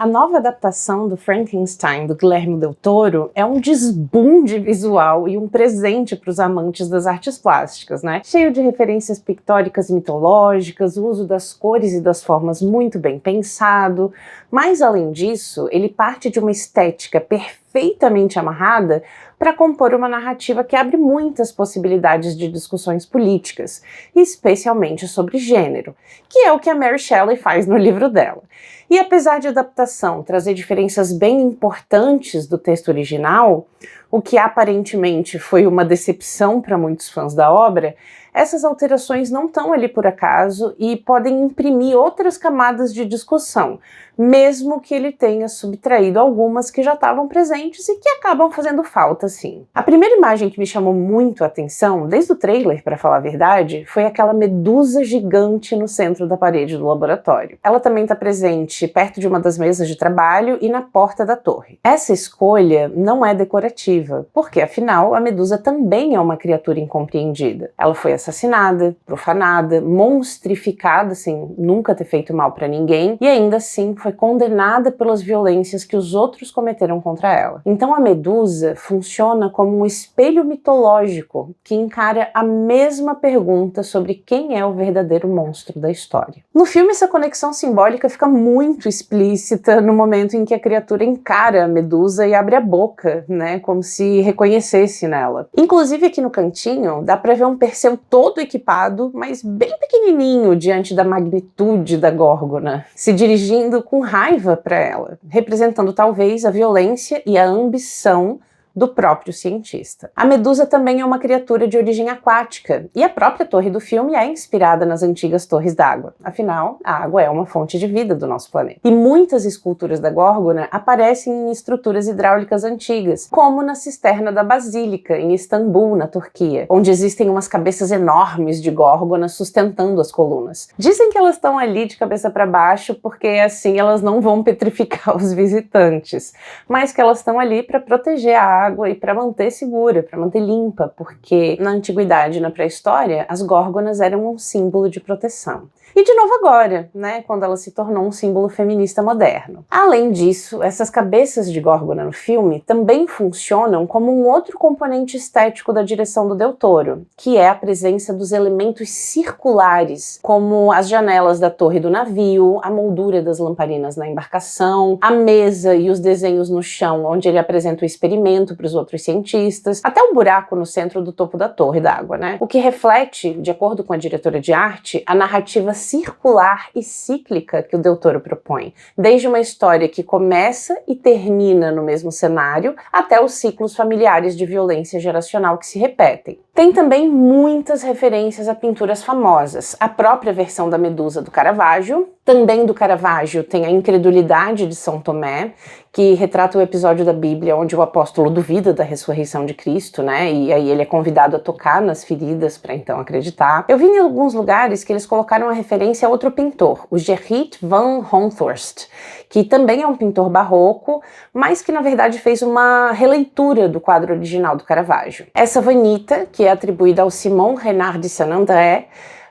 A nova adaptação do Frankenstein, do Guillermo del Toro, é um desbunde visual e um presente para os amantes das artes plásticas, né? Cheio de referências pictóricas e mitológicas, o uso das cores e das formas muito bem pensado, mas além disso, ele parte de uma estética perfeitamente amarrada para compor uma narrativa que abre muitas possibilidades de discussões políticas, especialmente sobre gênero, que é o que a Mary Shelley faz no livro dela. E apesar de a adaptação trazer diferenças bem importantes do texto original, o que aparentemente foi uma decepção para muitos fãs da obra, essas alterações não estão ali por acaso e podem imprimir outras camadas de discussão, mesmo que ele tenha subtraído algumas que já estavam presentes e que acabam fazendo falta, sim. A primeira imagem que me chamou muito a atenção, desde o trailer, para falar a verdade, foi aquela medusa gigante no centro da parede do laboratório. Ela também está presente perto de uma das mesas de trabalho e na porta da torre. Essa escolha não é decorativa, porque afinal a medusa também é uma criatura incompreendida. Ela foi assassinada, profanada, monstrificada sem nunca ter feito mal para ninguém e ainda assim foi condenada pelas violências que os outros cometeram contra ela. Então a medusa funciona como um espelho mitológico que encara a mesma pergunta sobre quem é o verdadeiro monstro da história. No filme, essa conexão simbólica fica muito explícita no momento em que a criatura encara a medusa e abre a boca, né, como se reconhecesse nela. Inclusive aqui no cantinho dá para ver um Perseu todo equipado, mas bem pequenininho diante da magnitude da Górgona, se dirigindo com raiva para ela, representando talvez a violência e a ambição do próprio cientista. A medusa também é uma criatura de origem aquática, e a própria torre do filme é inspirada nas antigas torres d'água. Afinal, a água é uma fonte de vida do nosso planeta. E muitas esculturas da Górgona aparecem em estruturas hidráulicas antigas, como na cisterna da Basílica, em Istambul, na Turquia, onde existem umas cabeças enormes de Górgona sustentando as colunas. Dizem que elas estão ali de cabeça para baixo porque assim elas não vão petrificar os visitantes, mas que elas estão ali para proteger a água e para manter segura, para manter limpa, porque na antiguidade e na pré-história as górgonas eram um símbolo de proteção. E de novo agora, né, quando ela se tornou um símbolo feminista moderno. Além disso, essas cabeças de górgona no filme também funcionam como um outro componente estético da direção do Del Toro, que é a presença dos elementos circulares, como as janelas da torre do navio, a moldura das lamparinas na embarcação, a mesa e os desenhos no chão, onde ele apresenta o experimento para os outros cientistas, até o buraco no centro do topo da torre d'água, né? O que reflete, de acordo com a diretora de arte, a narrativa circular e cíclica que o Del Toro propõe, desde uma história que começa e termina no mesmo cenário, até os ciclos familiares de violência geracional que se repetem. Tem também muitas referências a pinturas famosas, a própria versão da Medusa do Caravaggio, também do Caravaggio tem a Incredulidade de São Tomé, que retrata o episódio da Bíblia onde o apóstolo duvida da ressurreição de Cristo, né? E aí ele é convidado a tocar nas feridas para então acreditar. Eu vi em alguns lugares que eles colocaram a referência a outro pintor, o Gerrit van Honthorst, que também é um pintor barroco, mas que na verdade fez uma releitura do quadro original do Caravaggio. Essa Vanita, que é atribuída ao Simon Renard de Saint-André,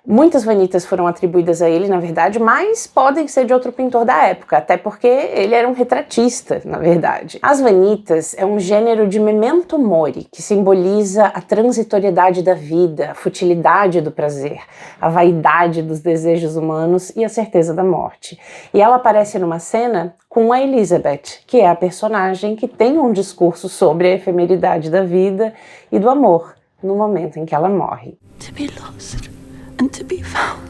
muitas vanitas foram atribuídas a ele, na verdade, mas podem ser de outro pintor da época, até porque ele era um retratista, na verdade. As vanitas é um gênero de memento mori, que simboliza a transitoriedade da vida, a futilidade do prazer, a vaidade dos desejos humanos e a certeza da morte. E ela aparece numa cena com a Elizabeth, que é a personagem que tem um discurso sobre a efemeridade da vida e do amor, no momento em que ela morre. To be lost. And to be found.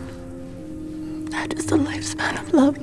That is the lifespan of love.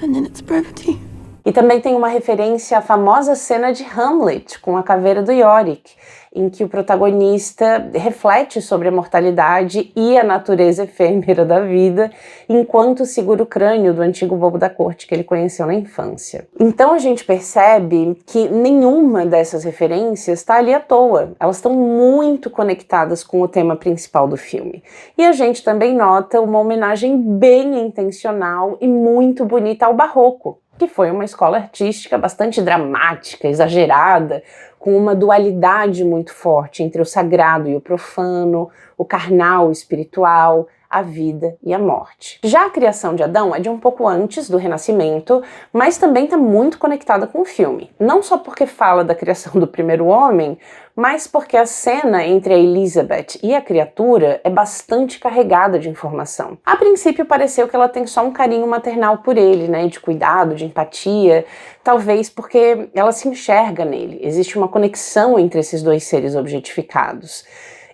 And in its brevity. E também tem uma referência à famosa cena de Hamlet, com a caveira do Yorick, em que o protagonista reflete sobre a mortalidade e a natureza efêmera da vida, enquanto segura o crânio do antigo bobo da corte que ele conheceu na infância. Então a gente percebe que nenhuma dessas referências está ali à toa. Elas estão muito conectadas com o tema principal do filme. E a gente também nota uma homenagem bem intencional e muito bonita ao barroco, que foi uma escola artística bastante dramática, exagerada, com uma dualidade muito forte entre o sagrado e o profano, o carnal e o espiritual, a vida e a morte. Já a criação de Adão é de um pouco antes do Renascimento, mas também está muito conectada com o filme. Não só porque fala da criação do primeiro homem, mas porque a cena entre a Elizabeth e a criatura é bastante carregada de informação. A princípio pareceu que ela tem só um carinho maternal por ele, né, de cuidado, de empatia, talvez porque ela se enxerga nele. Existe uma conexão entre esses dois seres objetificados,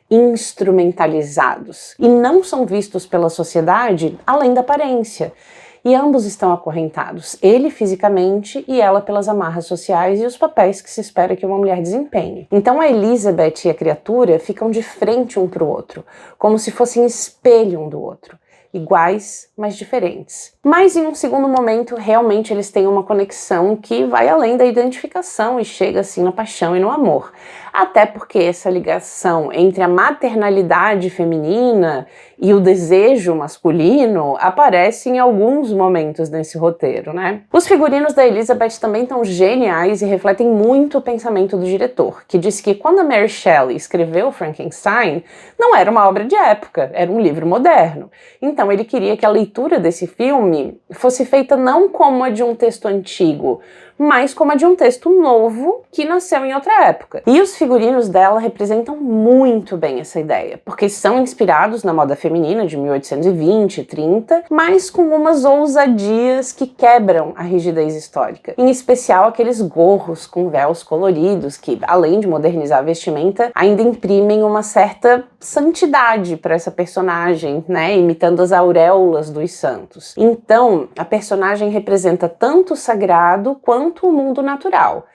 instrumentalizados, e não são vistos pela sociedade além da aparência. E ambos estão acorrentados, ele fisicamente e ela pelas amarras sociais e os papéis que se espera que uma mulher desempenhe. Então a Elizabeth e a criatura ficam de frente um para o outro, como se fossem espelho um do outro. Iguais, mas diferentes. Mas em um segundo momento, realmente eles têm uma conexão que vai além da identificação e chega assim na paixão e no amor. Até porque essa ligação entre a maternalidade feminina e o desejo masculino aparece em alguns momentos nesse roteiro, né? Os figurinos da Elizabeth também estão geniais e refletem muito o pensamento do diretor, que disse que quando a Mary Shelley escreveu Frankenstein, não era uma obra de época, era um livro moderno. Então ele queria que a leitura desse filme fosse feita não como a de um texto antigo, mas como a de um texto novo que nasceu em outra época. E os figurinos dela representam muito bem essa ideia, porque são inspirados na moda feminina de 1820 e 30, mas com umas ousadias que quebram a rigidez histórica. Em especial aqueles gorros com véus coloridos que, além de modernizar a vestimenta, ainda imprimem uma certa santidade para essa personagem, né, imitando as auréolas dos santos. Então, a personagem representa tanto o sagrado quanto o mundo natural,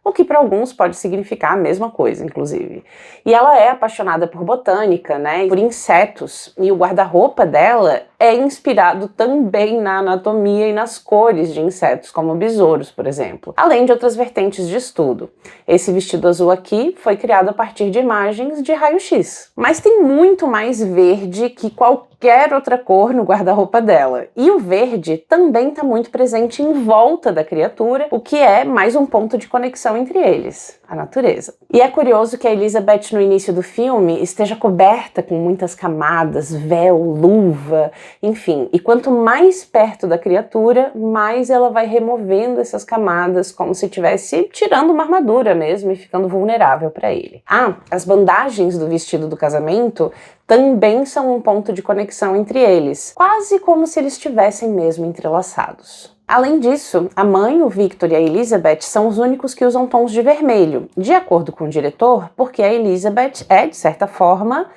o que para alguns pode significar a mesma coisa, inclusive. E ela é apaixonada por botânica, né, por insetos, e o guarda-roupa dela é inspirado também na anatomia e nas cores de insetos, como besouros, por exemplo, além de outras vertentes de estudo. Esse vestido azul aqui foi criado a partir de imagens de raio-x. Mas tem muito mais verde que qualquer outra cor no guarda-roupa dela. E o verde também está muito presente em volta da criatura, o que é mais um ponto de conexão entre eles, a natureza. E é curioso que a Elizabeth no início do filme esteja coberta com muitas camadas, véu, luva, enfim. E quanto mais perto da criatura, mais ela vai removendo essas camadas, como se estivesse tirando uma armadura mesmo e ficando vulnerável para ele. Ah, as bandagens do vestido do casamento também são um ponto de conexão entre eles, quase como se eles estivessem mesmo entrelaçados. Além disso, a mãe, o Victor e a Elizabeth são os únicos que usam tons de vermelho, de acordo com o diretor, porque a Elizabeth é, de certa forma,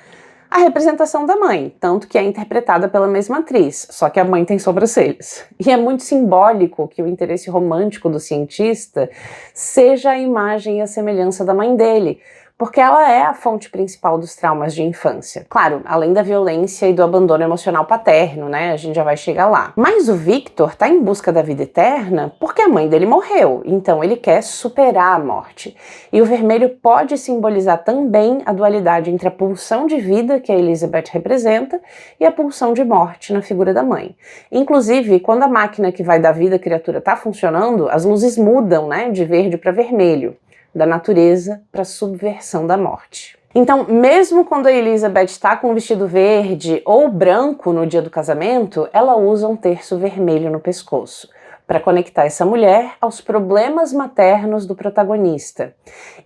a representação da mãe, tanto que é interpretada pela mesma atriz, só que a mãe tem sobrancelhas. E é muito simbólico que o interesse romântico do cientista seja a imagem e a semelhança da mãe dele, porque ela é a fonte principal dos traumas de infância. Claro, além da violência e do abandono emocional paterno, né? A gente já vai chegar lá. Mas o Victor tá em busca da vida eterna porque a mãe dele morreu, então ele quer superar a morte. E o vermelho pode simbolizar também a dualidade entre a pulsão de vida que a Elizabeth representa e a pulsão de morte na figura da mãe. Inclusive, quando a máquina que vai dar vida à criatura tá funcionando, as luzes mudam, né? De verde para vermelho, da natureza para a subversão da morte. Então, mesmo quando a Elizabeth está com um vestido verde ou branco no dia do casamento, ela usa um terço vermelho no pescoço, para conectar essa mulher aos problemas maternos do protagonista.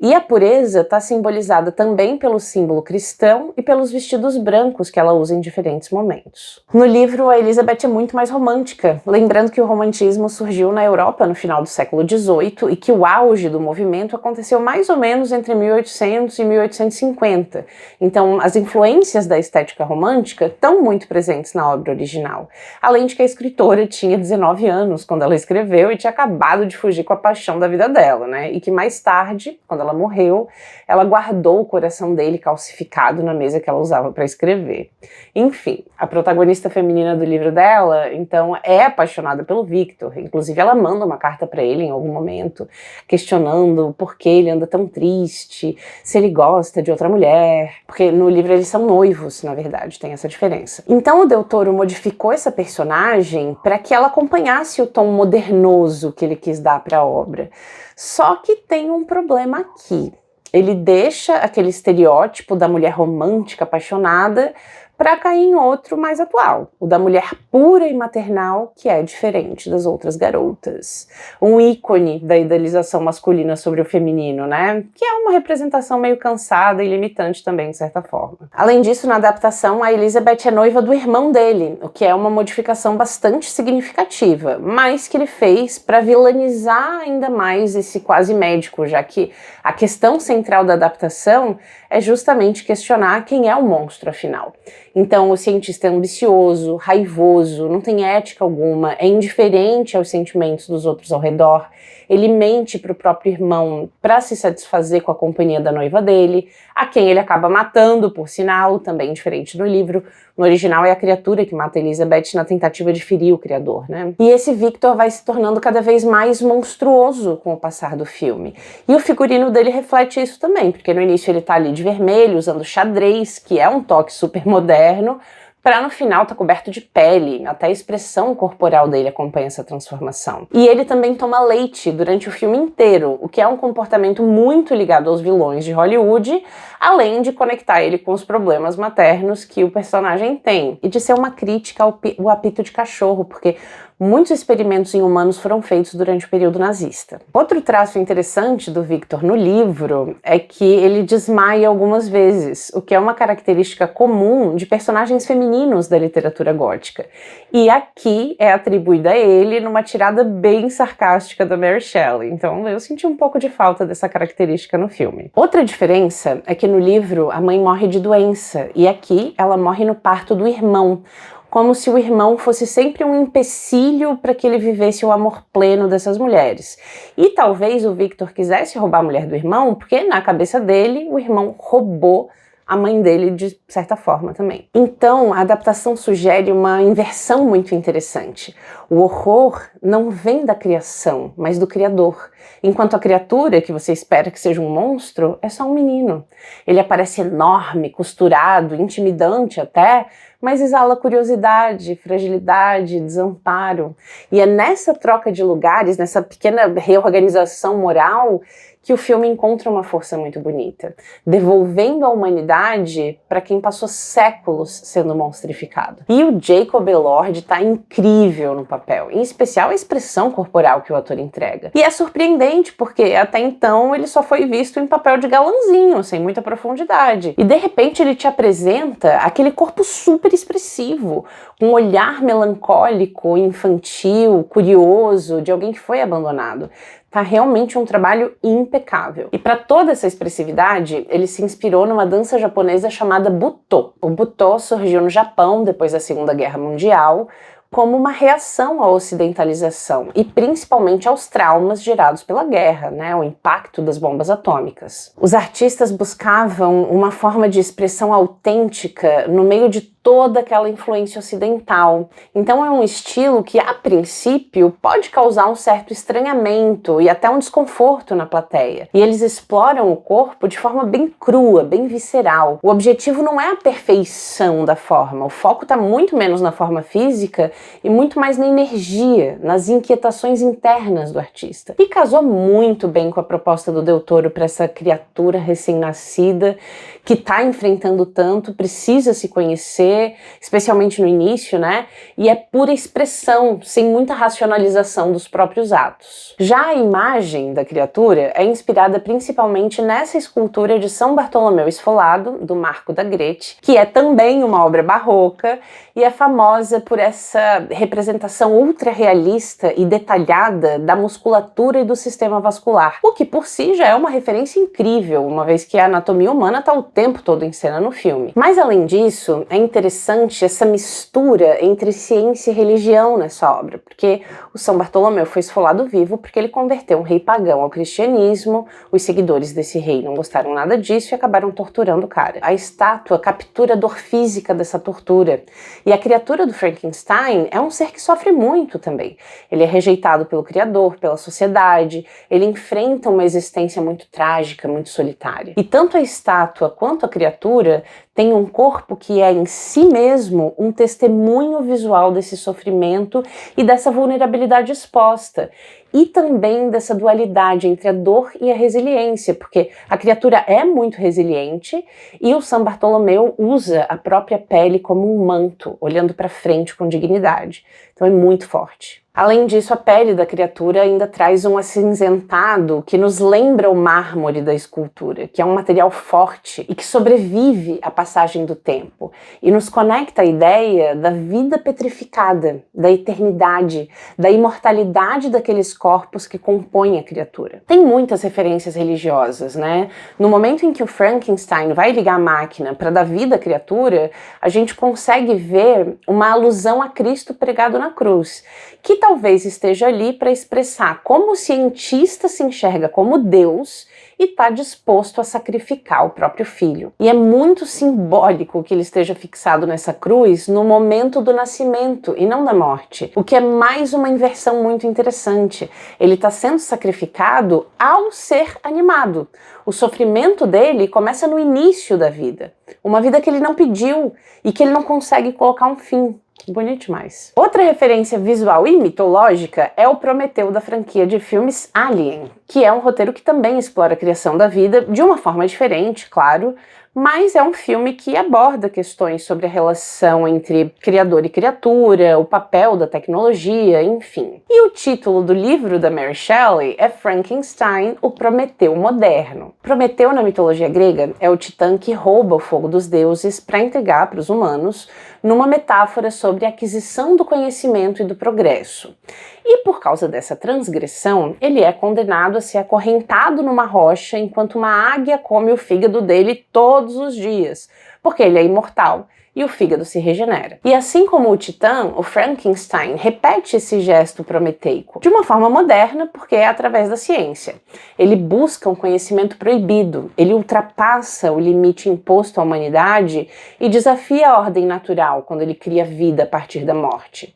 E a pureza está simbolizada também pelo símbolo cristão e pelos vestidos brancos que ela usa em diferentes momentos. No livro, a Elizabeth é muito mais romântica, lembrando que o romantismo surgiu na Europa no final do século XVIII e que o auge do movimento aconteceu mais ou menos entre 1800 e 1850. Então, as influências da estética romântica estão muito presentes na obra original, além de que a escritora tinha 19 anos quando ela escreveu e tinha acabado de fugir com a paixão da vida dela, né? E que mais tarde, quando ela morreu, ela guardou o coração dele calcificado na mesa que ela usava para escrever. Enfim, a protagonista feminina do livro dela, então, é apaixonada pelo Victor. Inclusive, ela manda uma carta para ele em algum momento, questionando por que ele anda tão triste, se ele gosta de outra mulher, porque no livro eles são noivos, na verdade, tem essa diferença. Então, o Del Toro modificou essa personagem para que ela acompanhasse o tom modernoso que ele quis dar para a obra. Só que tem um problema aqui. Ele deixa aquele estereótipo da mulher romântica apaixonada para cair em outro mais atual, o da mulher pura e maternal, que é diferente das outras garotas. Um ícone da idealização masculina sobre o feminino, né? Que é uma representação meio cansada e limitante também, de certa forma. Além disso, na adaptação, a Elizabeth é noiva do irmão dele, o que é uma modificação bastante significativa, mas que ele fez para vilanizar ainda mais esse quase médico, já que a questão central da adaptação é justamente questionar quem é o monstro, afinal. Então, o cientista é ambicioso, raivoso, não tem ética alguma, é indiferente aos sentimentos dos outros ao redor, ele mente para o próprio irmão para se satisfazer com a companhia da noiva dele, a quem ele acaba matando, por sinal, também diferente no livro. No original é a criatura que mata Elizabeth na tentativa de ferir o criador, né? E esse Victor vai se tornando cada vez mais monstruoso com o passar do filme. E o figurino dele reflete isso também, porque no início ele tá ali de vermelho, usando xadrez, que é um toque super moderno, para no final tá coberto de pele, até a expressão corporal dele acompanha essa transformação. E ele também toma leite durante o filme inteiro, o que é um comportamento muito ligado aos vilões de Hollywood, além de conectar ele com os problemas maternos que o personagem tem, e de ser uma crítica ao apito de cachorro, porque muitos experimentos em humanos foram feitos durante o período nazista. Outro traço interessante do Victor no livro é que ele desmaia algumas vezes, o que é uma característica comum de personagens femininos da literatura gótica. E aqui é atribuída a ele numa tirada bem sarcástica da Mary Shelley, então eu senti um pouco de falta dessa característica no filme. Outra diferença é que no livro a mãe morre de doença, e aqui ela morre no parto do irmão, como se o irmão fosse sempre um empecilho para que ele vivesse o amor pleno dessas mulheres. E talvez o Victor quisesse roubar a mulher do irmão, porque na cabeça dele o irmão roubou a mãe dele de certa forma também. Então, a adaptação sugere uma inversão muito interessante. O horror não vem da criação, mas do criador. Enquanto a criatura, que você espera que seja um monstro, é só um menino. Ele aparece enorme, costurado, intimidante até, mas exala curiosidade, fragilidade, desamparo. E é nessa troca de lugares, nessa pequena reorganização moral, que o filme encontra uma força muito bonita, devolvendo a humanidade para quem passou séculos sendo monstrificado. E o Jacob Elord tá incrível no papel, em especial a expressão corporal que o ator entrega. E é surpreendente, porque até então ele só foi visto em papel de galãzinho, sem muita profundidade. E de repente ele te apresenta aquele corpo super expressivo, com um olhar melancólico, infantil, curioso, de alguém que foi abandonado. Tá realmente um trabalho impecável. E para toda essa expressividade, ele se inspirou numa dança japonesa chamada Butô. O Butô surgiu no Japão depois da Segunda Guerra Mundial, como uma reação à ocidentalização e principalmente aos traumas gerados pela guerra, né, o impacto das bombas atômicas. Os artistas buscavam uma forma de expressão autêntica no meio de toda aquela influência ocidental. Então é um estilo que, a princípio, pode causar um certo estranhamento e até um desconforto na plateia. E eles exploram o corpo de forma bem crua, bem visceral. O objetivo não é a perfeição da forma, o foco está muito menos na forma física e muito mais na energia, nas inquietações internas do artista. E casou muito bem com a proposta do Del Toro para essa criatura recém-nascida que está enfrentando tanto, precisa se conhecer, especialmente no início, né? E é pura expressão, sem muita racionalização dos próprios atos. Já a imagem da criatura é inspirada principalmente nessa escultura de São Bartolomeu Esfolado, do Marco da Grete, que é também uma obra barroca e é famosa por essa representação ultra realista e detalhada da musculatura e do sistema vascular, o que por si já é uma referência incrível, uma vez que a anatomia humana está o tempo todo em cena no filme. Mas além disso, é interessante essa mistura entre ciência e religião nessa obra, porque o São Bartolomeu foi esfolado vivo porque ele converteu um rei pagão ao cristianismo, os seguidores desse rei não gostaram nada disso e acabaram torturando o cara. A estátua captura a dor física dessa tortura, e a criatura do Frankenstein é um ser que sofre muito também. Ele é rejeitado pelo criador, pela sociedade, ele enfrenta uma existência muito trágica, muito solitária. E tanto a estátua quanto a criatura tem um corpo que é em si mesmo um testemunho visual desse sofrimento e dessa vulnerabilidade exposta. e também dessa dualidade entre a dor e a resiliência, porque a criatura é muito resiliente e o San Bartolomeu usa a própria pele como um manto, olhando para frente com dignidade. Então é muito forte. Além disso, a pele da criatura ainda traz um acinzentado que nos lembra o mármore da escultura, que é um material forte e que sobrevive à passagem do tempo e nos conecta à ideia da vida petrificada, da eternidade, da imortalidade daqueles corpos que compõem a criatura. Tem muitas referências religiosas, né? No momento em que o Frankenstein vai ligar a máquina para dar vida à criatura, a gente consegue ver uma alusão a Cristo pregado na cruz, que talvez esteja ali para expressar como o cientista se enxerga como Deus e está disposto a sacrificar o próprio filho. E é muito simbólico que ele esteja fixado nessa cruz no momento do nascimento e não da morte, o que é mais uma inversão muito interessante. Ele está sendo sacrificado ao ser animado. O sofrimento dele começa no início da vida, uma vida que ele não pediu e que ele não consegue colocar um fim. Bonito demais. Outra referência visual e mitológica é o Prometeu da franquia de filmes Alien, que é um roteiro que também explora a criação da vida de uma forma diferente, claro, mas é um filme que aborda questões sobre a relação entre criador e criatura, o papel da tecnologia, enfim. E o título do livro da Mary Shelley é Frankenstein, o Prometeu moderno. Prometeu, na mitologia grega, é o titã que rouba o fogo dos deuses para entregar para os humanos, numa metáfora sobre a aquisição do conhecimento e do progresso. E por causa dessa transgressão, ele é condenado a ser acorrentado numa rocha enquanto uma águia come o fígado dele todos os dias, porque ele é imortal e o fígado se regenera. E assim como o Titã, o Frankenstein repete esse gesto prometeico de uma forma moderna, porque é através da ciência. Ele busca um conhecimento proibido, ele ultrapassa o limite imposto à humanidade e desafia a ordem natural quando ele cria vida a partir da morte.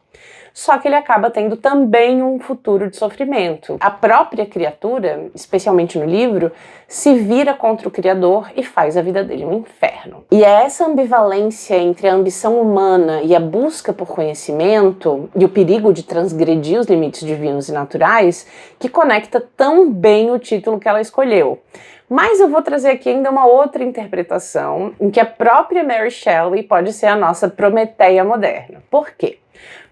Só que ele acaba tendo também um futuro de sofrimento. A própria criatura, especialmente no livro, se vira contra o criador e faz a vida dele um inferno. E é essa ambivalência entre a ambição humana e a busca por conhecimento e o perigo de transgredir os limites divinos e naturais que conecta tão bem o título que ela escolheu. Mas eu vou trazer aqui ainda uma outra interpretação em que a própria Mary Shelley pode ser a nossa Prometeia moderna. Por quê?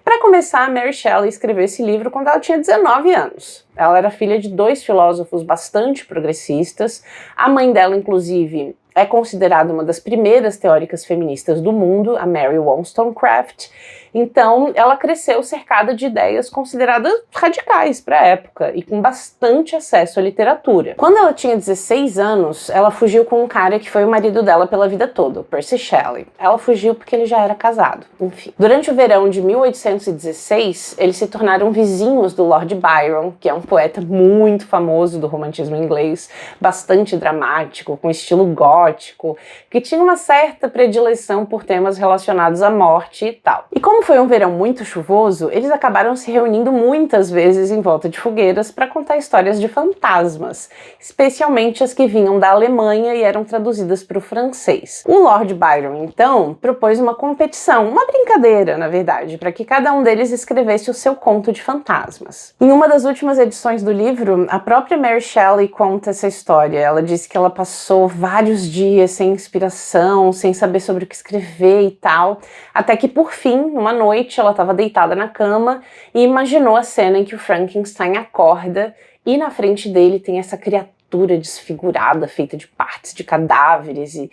Para começar, a Mary Shelley escreveu esse livro quando ela tinha 19 anos. Ela era filha de 2 filósofos bastante progressistas. A mãe dela, inclusive, é considerada uma das primeiras teóricas feministas do mundo, a Mary Wollstonecraft. Então, ela cresceu cercada de ideias consideradas radicais para a época e com bastante acesso à literatura. Quando ela tinha 16 anos, ela fugiu com um cara que foi o marido dela pela vida toda, o Percy Shelley. Ela fugiu porque ele já era casado, enfim. Durante o verão de 1816, eles se tornaram vizinhos do Lord Byron, que é um poeta muito famoso do romantismo inglês, bastante dramático, com estilo gótico, que tinha uma certa predileção por temas relacionados à morte e tal. E como foi um verão muito chuvoso, eles acabaram se reunindo muitas vezes em volta de fogueiras para contar histórias de fantasmas, especialmente as que vinham da Alemanha e eram traduzidas para o francês. O Lord Byron, então, propôs uma competição, uma brincadeira, na verdade, para que cada um deles escrevesse o seu conto de fantasmas. Em uma das últimas edições do livro, a própria Mary Shelley conta essa história. Ela disse que ela passou vários dias sem inspiração, sem saber sobre o que escrever e tal, até que por fim, numa noite, ela estava deitada na cama e imaginou a cena em que o Frankenstein acorda e na frente dele tem essa criatura desfigurada, feita de partes de cadáveres e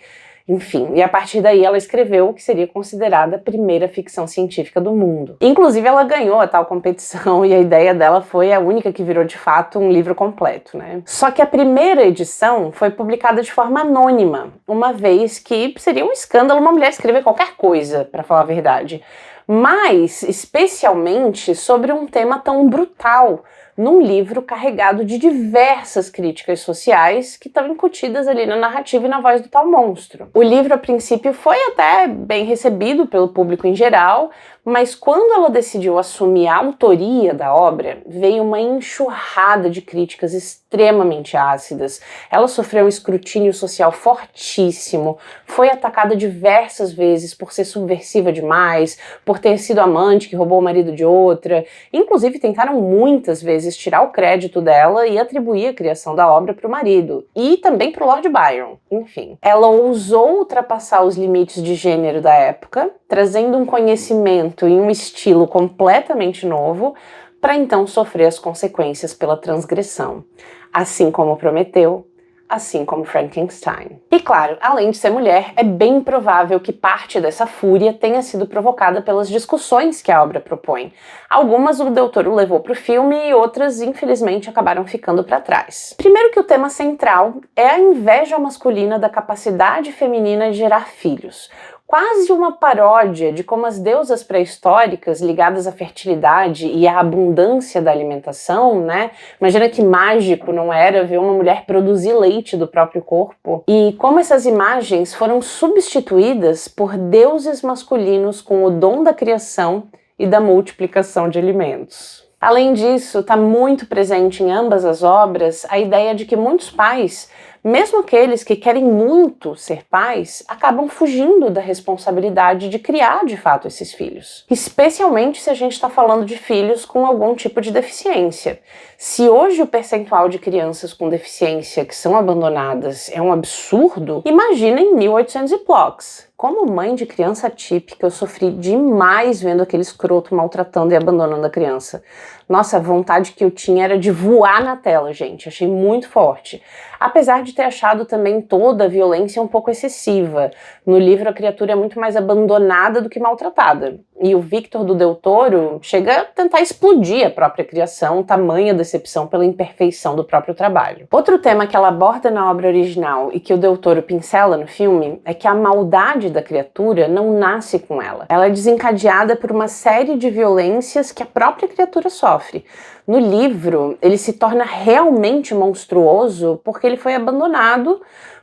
enfim, e a partir daí ela escreveu o que seria considerada a primeira ficção científica do mundo. Inclusive ela ganhou a tal competição e a ideia dela foi a única que virou de fato um livro completo, né? Só que a primeira edição foi publicada de forma anônima, uma vez que seria um escândalo uma mulher escrever qualquer coisa, para falar a verdade. Mas, especialmente, sobre um tema tão brutal, num livro carregado de diversas críticas sociais que estão incutidas ali na narrativa e na voz do tal monstro. O livro, a princípio, foi até bem recebido pelo público em geral, mas quando ela decidiu assumir a autoria da obra, veio uma enxurrada de críticas extremamente ácidas. Ela sofreu um escrutínio social fortíssimo, foi atacada diversas vezes por ser subversiva demais, por por ter sido amante que roubou o marido de outra. Inclusive, tentaram muitas vezes tirar o crédito dela e atribuir a criação da obra para o marido. E também para o Lord Byron. Enfim, ela ousou ultrapassar os limites de gênero da época, trazendo um conhecimento e um estilo completamente novo, para então sofrer as consequências pela transgressão. Assim como Prometeu, assim como Frankenstein. E claro, além de ser mulher, é bem provável que parte dessa fúria tenha sido provocada pelas discussões que a obra propõe. Algumas o Del Toro levou para o filme e outras, infelizmente, acabaram ficando para trás. Primeiro que o tema central é a inveja masculina da capacidade feminina de gerar filhos. Quase uma paródia de como as deusas pré-históricas ligadas à fertilidade e à abundância da alimentação, né? Imagina que mágico não era ver uma mulher produzir leite do próprio corpo. E como essas imagens foram substituídas por deuses masculinos com o dom da criação e da multiplicação de alimentos. Além disso, está muito presente em ambas as obras a ideia de que muitos pais, mesmo aqueles que querem muito ser pais, acabam fugindo da responsabilidade de criar de fato esses filhos. Especialmente se a gente está falando de filhos com algum tipo de deficiência. Se hoje o percentual de crianças com deficiência que são abandonadas é um absurdo, imagina em 1800 e blocos. Como mãe de criança atípica, eu sofri demais vendo aquele escroto maltratando e abandonando a criança. Nossa, a vontade que eu tinha era de voar na tela, gente. Achei muito forte. Apesar de ter achado também toda a violência um pouco excessiva. No livro, a criatura é muito mais abandonada do que maltratada. E o Victor do Del Toro chega a tentar explodir a própria criação, tamanha decepção pela imperfeição do próprio trabalho. Outro tema que ela aborda na obra original e que o Del Toro pincela no filme é que a maldade da criatura não nasce com ela. Ela é desencadeada por uma série de violências que a própria criatura sofre. No livro, ele se torna realmente monstruoso porque ele foi abandonado,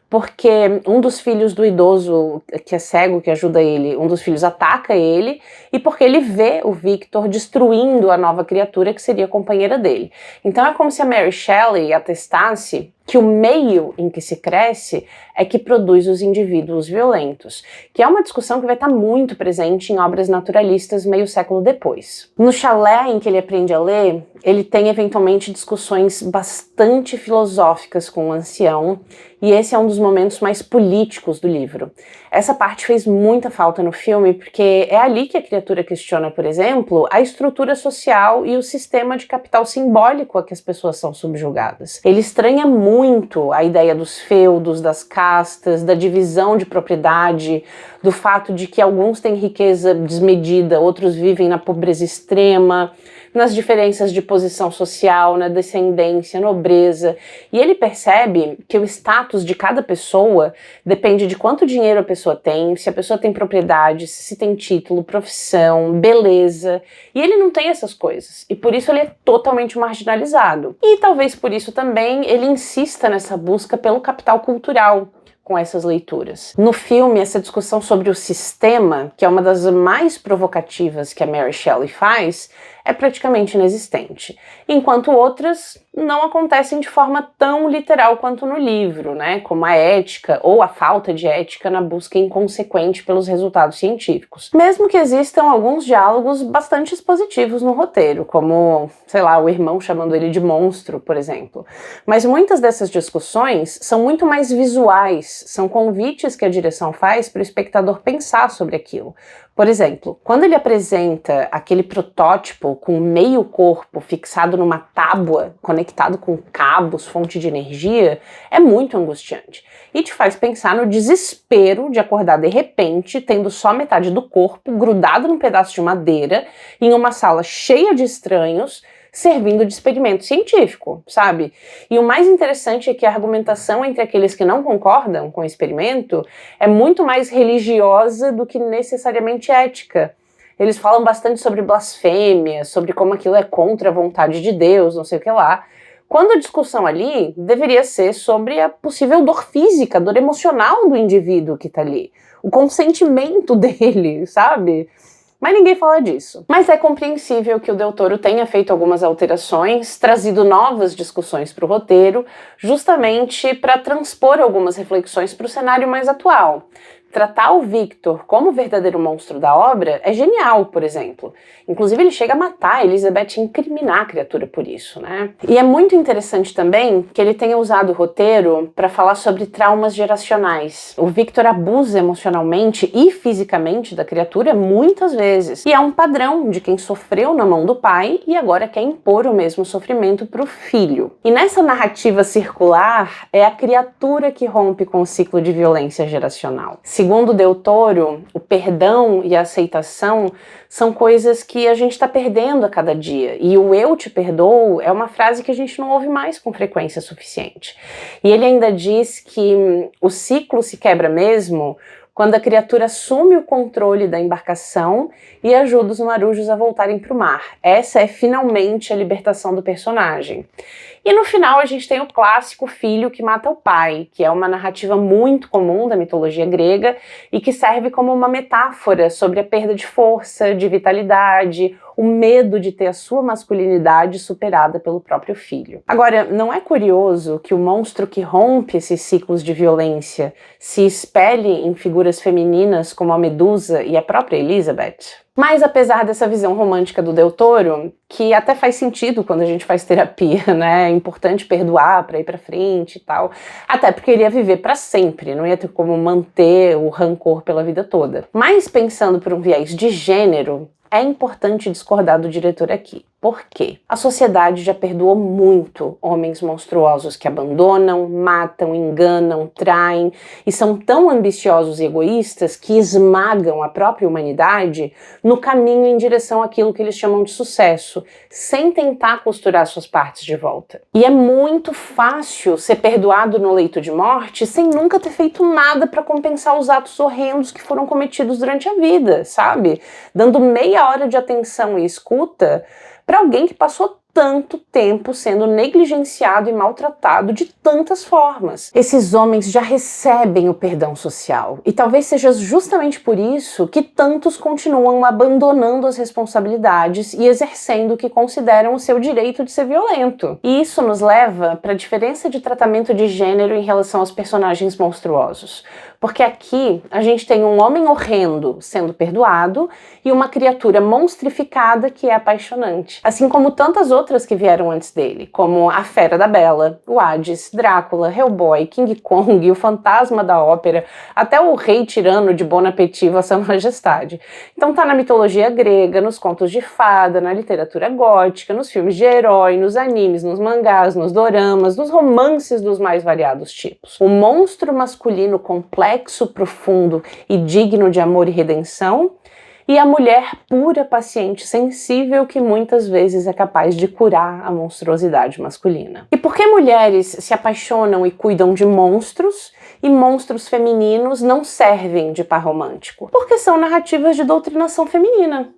porque um dos filhos do idoso, que é cego, que ajuda ele, um dos filhos ataca ele, e porque ele vê o Victor destruindo a nova criatura que seria a companheira dele. Então é como se a Mary Shelley atestasse que o meio em que se cresce é que produz os indivíduos violentos, que é uma discussão que vai estar muito presente em obras naturalistas meio século depois. No chalé em que ele aprende a ler, ele tem eventualmente discussões bastante filosóficas com o ancião, e esse é um dos momentos mais políticos do livro. Essa parte fez muita falta no filme, porque é ali que a criatura questiona, por exemplo, a estrutura social e o sistema de capital simbólico a que as pessoas são subjugadas. Ele estranha muito a ideia dos feudos, das castas, da divisão de propriedade, do fato de que alguns têm riqueza desmedida, outros vivem na pobreza extrema, nas diferenças de posição social, na descendência, nobreza. E ele percebe que o status de cada pessoa depende de quanto dinheiro a pessoa tem, se a pessoa tem propriedade, se tem título, profissão, beleza. E ele não tem essas coisas. E por isso ele é totalmente marginalizado. E talvez por isso também ele insista nessa busca pelo capital cultural com essas leituras. No filme, essa discussão sobre o sistema, que é uma das mais provocativas que a Mary Shelley faz, é praticamente inexistente, enquanto outras não acontecem de forma tão literal quanto no livro, né, como a ética ou a falta de ética na busca inconsequente pelos resultados científicos. Mesmo que existam alguns diálogos bastante expositivos no roteiro, como, sei lá, o irmão chamando ele de monstro, por exemplo. Mas muitas dessas discussões são muito mais visuais, são convites que a direção faz para o espectador pensar sobre aquilo. Por exemplo, quando ele apresenta aquele protótipo com meio corpo fixado numa tábua, conectado com cabos, fonte de energia, é muito angustiante. E te faz pensar no desespero de acordar de repente, tendo só metade do corpo grudado num pedaço de madeira, em uma sala cheia de estranhos, servindo de experimento científico, sabe? E o mais interessante é que a argumentação entre aqueles que não concordam com o experimento é muito mais religiosa do que necessariamente ética. Eles falam bastante sobre blasfêmia, sobre como aquilo é contra a vontade de Deus, não sei o que lá. Quando a discussão ali deveria ser sobre a possível dor física, dor emocional do indivíduo que tá ali, o consentimento dele, sabe? Mas ninguém fala disso. Mas é compreensível que o Del Toro tenha feito algumas alterações, trazido novas discussões para o roteiro, justamente para transpor algumas reflexões para o cenário mais atual. tratar o Victor como o verdadeiro monstro da obra é genial, por exemplo. Inclusive ele chega a matar a Elizabeth e incriminar a criatura por isso, né? E é muito interessante também que ele tenha usado o roteiro para falar sobre traumas geracionais. O Victor abusa emocionalmente e fisicamente da criatura muitas vezes. E é um padrão de quem sofreu na mão do pai e agora quer impor o mesmo sofrimento para o filho. E nessa narrativa circular, é a criatura que rompe com o ciclo de violência geracional. Segundo Del Toro, o perdão e a aceitação são coisas que a gente está perdendo a cada dia. E o eu te perdoo é uma frase que a gente não ouve mais com frequência suficiente. E ele ainda diz que o ciclo se quebra mesmo quando a criatura assume o controle da embarcação e ajuda os marujos a voltarem para o mar. Essa é finalmente a libertação do personagem. E no final a gente tem o clássico filho que mata o pai, que é uma narrativa muito comum da mitologia grega e que serve como uma metáfora sobre a perda de força, de vitalidade, o medo de ter a sua masculinidade superada pelo próprio filho. Agora, não é curioso que o monstro que rompe esses ciclos de violência se espelhe em figuras femininas como a Medusa e a própria Elizabeth? Mas apesar dessa visão romântica do Del Toro, que até faz sentido quando a gente faz terapia, né? É importante perdoar para ir para frente e tal. Até porque ele ia viver para sempre, não ia ter como manter o rancor pela vida toda. Mas pensando por um viés de gênero, é importante discordar do diretor aqui. Por quê? A sociedade já perdoou muito homens monstruosos que abandonam, matam, enganam, traem e são tão ambiciosos e egoístas que esmagam a própria humanidade no caminho em direção àquilo que eles chamam de sucesso, sem tentar costurar suas partes de volta. E é muito fácil ser perdoado no leito de morte sem nunca ter feito nada para compensar os atos horrendos que foram cometidos durante a vida, sabe? Dando meia hora de atenção e escuta para alguém que passou tanto tempo sendo negligenciado e maltratado de tantas formas. Esses homens já recebem o perdão social, e talvez seja justamente por isso que tantos continuam abandonando as responsabilidades e exercendo o que consideram o seu direito de ser violento. E isso nos leva para a diferença de tratamento de gênero em relação aos personagens monstruosos. Porque aqui a gente tem um homem horrendo sendo perdoado e uma criatura monstrificada que é apaixonante. Assim como tantas outras que vieram antes dele, como a Fera da Bela, o Hades, Drácula, Hellboy, King Kong, o Fantasma da Ópera, até o Rei Tirano de Bon Appetit, Vossa Majestade. Então tá na mitologia grega, nos contos de fada, na literatura gótica, nos filmes de herói, nos animes, nos mangás, nos doramas, nos romances dos mais variados tipos. O monstro masculino complexo, profundo e digno de amor e redenção, e a mulher pura, paciente, sensível que muitas vezes é capaz de curar a monstruosidade masculina. E por que mulheres se apaixonam e cuidam de monstros e monstros femininos não servem de par romântico? Porque são narrativas de doutrinação feminina,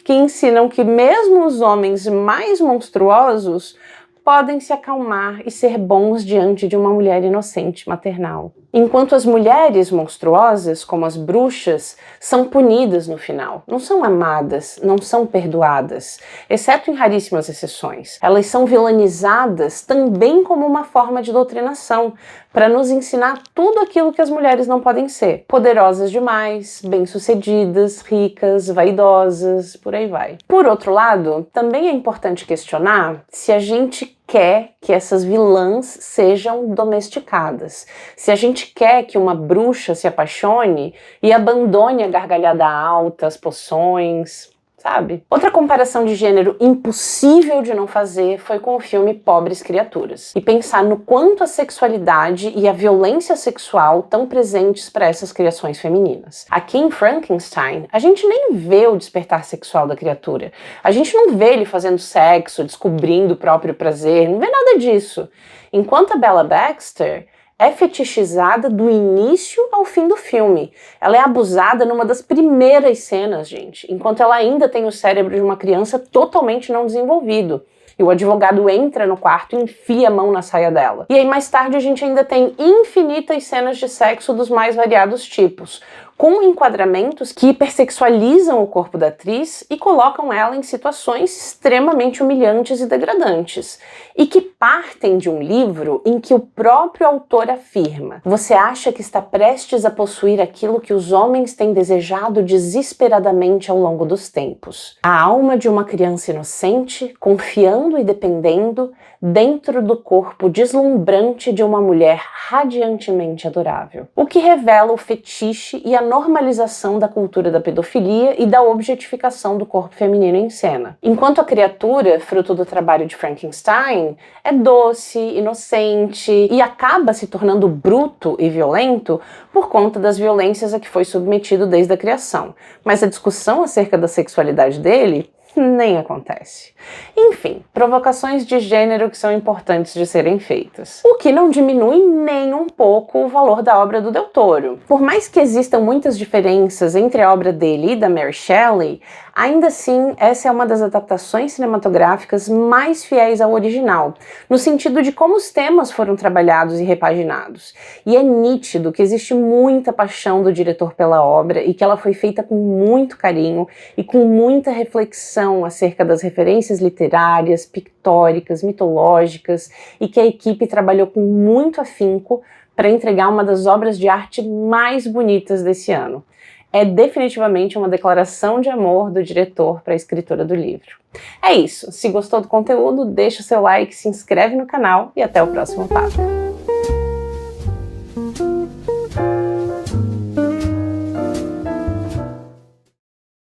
que ensinam que mesmo os homens mais monstruosos podem se acalmar e ser bons diante de uma mulher inocente maternal. Enquanto as mulheres monstruosas, como as bruxas, são punidas no final. Não são amadas, não são perdoadas, exceto em raríssimas exceções. Elas são vilanizadas também como uma forma de doutrinação, para nos ensinar tudo aquilo que as mulheres não podem ser. Poderosas demais, bem-sucedidas, ricas, vaidosas, por aí vai. Por outro lado, também é importante questionar se a gente quer que essas vilãs sejam domesticadas. Se a gente quer que uma bruxa se apaixone e abandone a gargalhada alta, as poções, sabe? Outra comparação de gênero impossível de não fazer foi com o filme Pobres Criaturas. E pensar no quanto a sexualidade e a violência sexual estão presentes para essas criações femininas. Aqui em Frankenstein, a gente nem vê o despertar sexual da criatura. A gente não vê ele fazendo sexo, descobrindo o próprio prazer, não vê nada disso. Enquanto a Bella Baxter é fetichizada do início ao fim do filme. Ela é abusada numa das primeiras cenas, gente, enquanto ela ainda tem o cérebro de uma criança totalmente não desenvolvido. E o advogado entra no quarto e enfia a mão na saia dela. E aí mais tarde a gente ainda tem infinitas cenas de sexo dos mais variados tipos, com enquadramentos que hipersexualizam o corpo da atriz e colocam ela em situações extremamente humilhantes e degradantes, e que partem de um livro em que o próprio autor afirma: você acha que está prestes a possuir aquilo que os homens têm desejado desesperadamente ao longo dos tempos. A alma de uma criança inocente, confiando e dependendo, dentro do corpo deslumbrante de uma mulher radiantemente adorável. O que revela o fetiche e a normalização da cultura da pedofilia e da objetificação do corpo feminino em cena. Enquanto a criatura, fruto do trabalho de Frankenstein, é doce, inocente e acaba se tornando bruto e violento por conta das violências a que foi submetido desde a criação. Mas a discussão acerca da sexualidade dele nem acontece. Enfim, provocações de gênero que são importantes de serem feitas. O que não diminui nem um pouco o valor da obra do Del Toro. Por mais que existam muitas diferenças entre a obra dele e da Mary Shelley, ainda assim, essa é uma das adaptações cinematográficas mais fiéis ao original, no sentido de como os temas foram trabalhados e repaginados. E é nítido que existe muita paixão do diretor pela obra e que ela foi feita com muito carinho e com muita reflexão acerca das referências literárias, pictóricas, mitológicas, e que a equipe trabalhou com muito afinco para entregar uma das obras de arte mais bonitas desse ano. É definitivamente uma declaração de amor do diretor para a escritora do livro. É isso. Se gostou do conteúdo, deixa o seu like, se inscreve no canal e até o próximo papo.